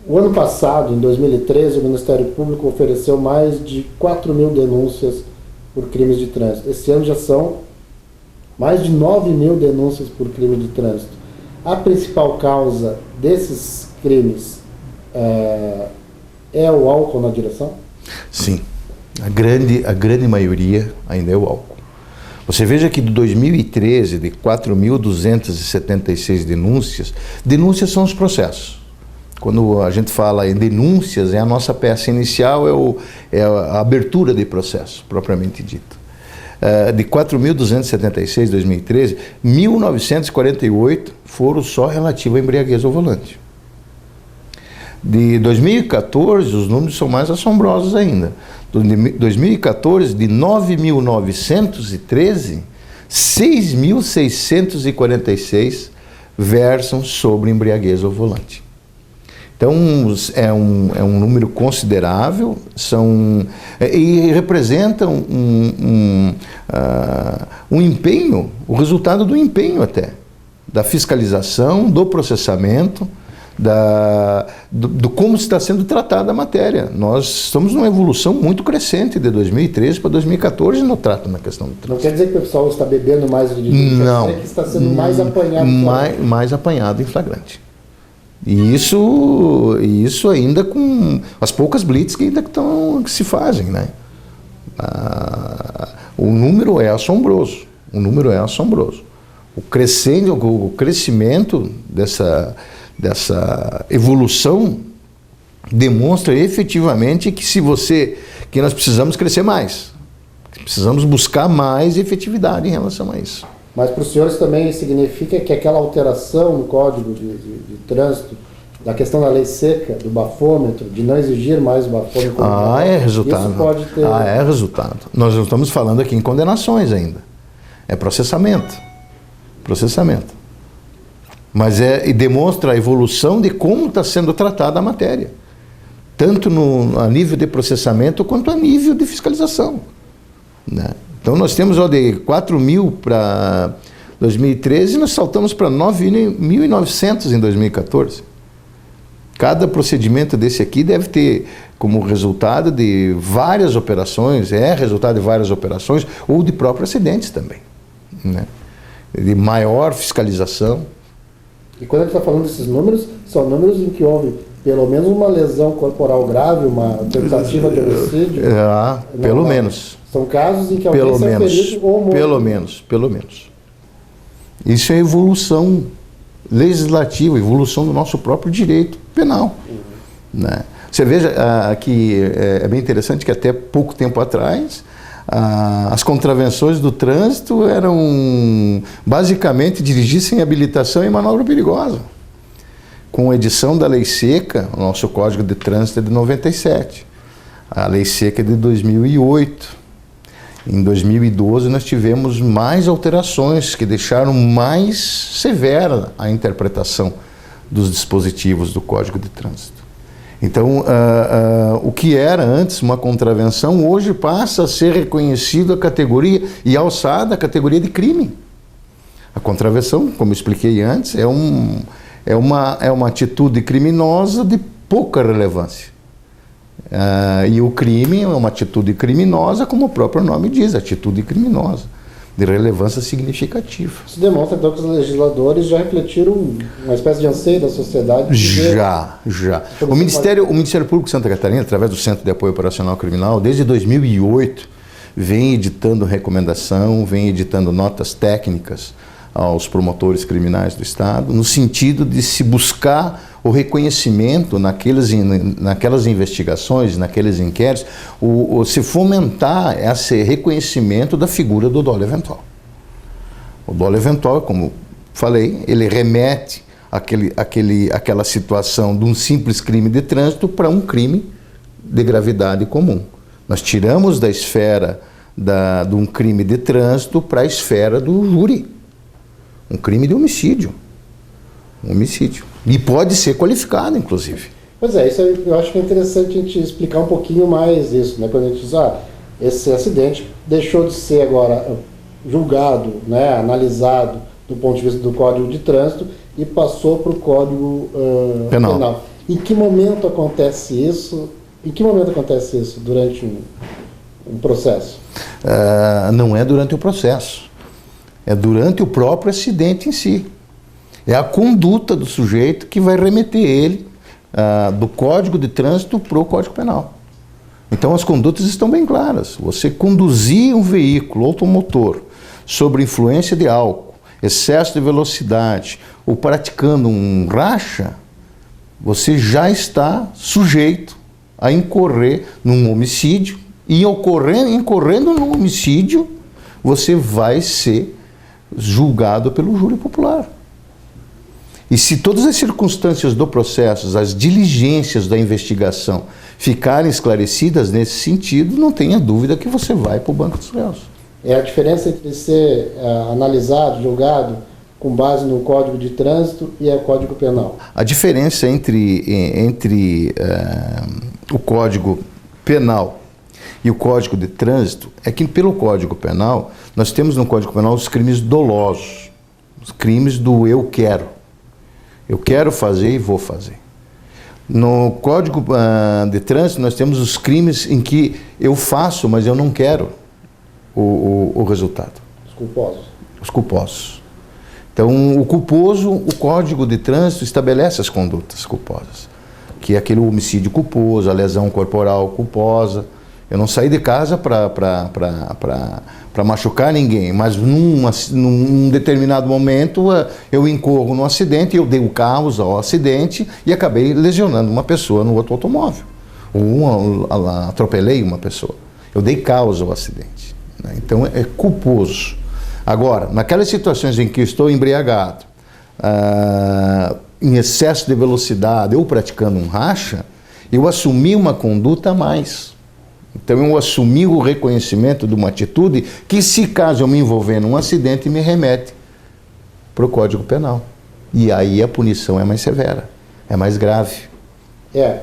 O ano passado, em 2013, o Ministério Público ofereceu mais de 4.000 denúncias por crimes de trânsito. Esse ano já são mais de 9.000 denúncias por crime de trânsito. A principal causa desses crimes é o álcool na direção? Sim, a grande maioria ainda é o álcool. Você veja que de 2013, de 4.276 denúncias são os processos. Quando a gente fala em denúncias, a nossa peça inicial, é a abertura de processo, propriamente dito. De 4.276 em 2013, 1.948 foram só relativos à embriaguez ao volante. De 2014, os números são mais assombrosos ainda. De 2014, de 9.913, 6.646 versam sobre embriaguez ao volante. Então, é um número considerável, e representam um empenho, o resultado do empenho até, da fiscalização, do processamento, do como está sendo tratada a matéria. Nós estamos numa evolução muito crescente de 2013 para 2014 no trato na questão do trânsito. Não quer dizer que o pessoal está bebendo mais de dirigir, não, quer dizer que está sendo mais apanhado. Mais apanhado em flagrante. E isso ainda com as poucas blitz que ainda que se fazem, né? O número é assombroso. O crescimento dessa evolução demonstra efetivamente que nós precisamos crescer mais, que precisamos buscar mais efetividade em relação a isso. Mas para os senhores também significa que aquela alteração no Código de Trânsito, da questão da lei seca, do bafômetro, de não exigir mais o bafômetro... é resultado. Isso pode ter... é resultado. Nós não estamos falando aqui em condenações ainda. É processamento. Mas e demonstra a evolução de como está sendo tratada a matéria. Tanto a nível de processamento quanto a nível de fiscalização, né? Então nós temos de 4.000 para 2013, nós saltamos para 9.900 em 2014. Cada procedimento desse aqui deve ter como resultado de várias operações, ou de próprios acidentes também, né? De maior fiscalização. E quando a gente está falando desses números, são números em que houve pelo menos uma lesão corporal grave, uma tentativa de homicídio? Pelo menos. São casos em que alguém se ferido ou morto. Pelo menos. Isso é evolução legislativa, evolução do nosso próprio direito penal. Né? Você veja que é bem interessante que até pouco tempo atrás as contravenções do trânsito eram basicamente dirigir sem habilitação e manobra perigosa. Com a edição da lei seca, o nosso Código de Trânsito é de 97. A lei seca é de 2008. Em 2012 nós tivemos mais alterações que deixaram mais severa a interpretação dos dispositivos do Código de Trânsito. Então, o que era antes uma contravenção, hoje passa a ser reconhecido a categoria e alçada a categoria de crime. A contravenção, como eu expliquei antes, é uma atitude criminosa de pouca relevância. E o crime é uma atitude criminosa, como o próprio nome diz, atitude criminosa, de relevância significativa. Isso demonstra então que os legisladores já refletiram uma espécie de anseio da sociedade. Já. O Ministério Público de Santa Catarina, através do Centro de Apoio Operacional Criminal, desde 2008, vem editando recomendação, vem editando notas técnicas aos promotores criminais do Estado, no sentido de se buscar o reconhecimento naquelas investigações, naqueles inquéritos, se fomentar esse reconhecimento da figura do dolo eventual. O dolo eventual, como falei, ele remete àquela situação de um simples crime de trânsito para um crime de gravidade comum. Nós tiramos da esfera de um crime de trânsito para a esfera do júri. Um crime de homicídio. E pode ser qualificado, inclusive. Pois é, isso eu acho que é interessante a gente explicar um pouquinho mais isso, né? Quando a gente diz, esse acidente deixou de ser agora julgado, né, analisado do ponto de vista do Código de Trânsito e passou para o Código Penal. Em que momento acontece isso? Em que momento acontece isso durante um processo? Não é durante o processo. É durante o próprio acidente em si. É a conduta do sujeito que vai remeter ele do Código de Trânsito para o Código Penal. Então as condutas estão bem claras. Você conduzir um veículo automotor sob influência de álcool, excesso de velocidade ou praticando um racha, você já está sujeito a incorrer num homicídio e incorrendo no homicídio, você vai ser julgado pelo júri popular. E se todas as circunstâncias do processo, as diligências da investigação ficarem esclarecidas nesse sentido, não tenha dúvida que você vai para o banco dos réus. É a diferença entre ser analisado, julgado, com base no Código de Trânsito e o Código Penal? A diferença entre o Código Penal e o Código de Trânsito é que pelo Código Penal, nós temos no Código Penal os crimes dolosos, os crimes do eu quero. Eu quero fazer e vou fazer. No Código de Trânsito, nós temos os crimes em que eu faço, mas eu não quero o resultado. Os culposos. Os culposos. Então, o culposo, o Código de Trânsito estabelece as condutas culposas, que é aquele homicídio culposo, a lesão corporal culposa. Eu não saí de casa para machucar ninguém, mas num determinado momento eu incorro num acidente, eu dei o causa ao acidente e acabei lesionando uma pessoa no outro automóvel. Ou atropelei uma pessoa. Eu dei causa ao acidente. Né? Então é culposo. Agora, naquelas situações em que eu estou embriagado, em excesso de velocidade ou praticando um racha, eu assumi uma conduta a mais. Então eu assumi o reconhecimento de uma atitude que, se caso eu me envolver num acidente, me remete para o Código Penal. E aí a punição é mais severa, é mais grave.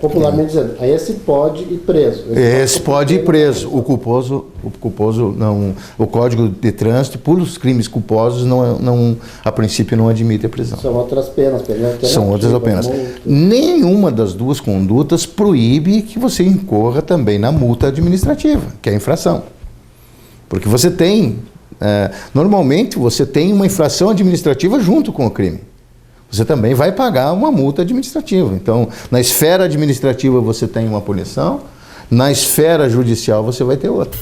Popularmente dizendo, aí esse pode ir preso. Esse pode ir preso. O culposo não. O Código de Trânsito, por os crimes culposos, a princípio não admite a prisão. São outras penas. São outras penas. Nenhuma das duas condutas proíbe que você incorra também na multa administrativa, que é a infração. Porque você tem, normalmente você tem uma infração administrativa junto com o crime. Você também vai pagar uma multa administrativa. Então, na esfera administrativa você tem uma punição, na esfera judicial você vai ter outra.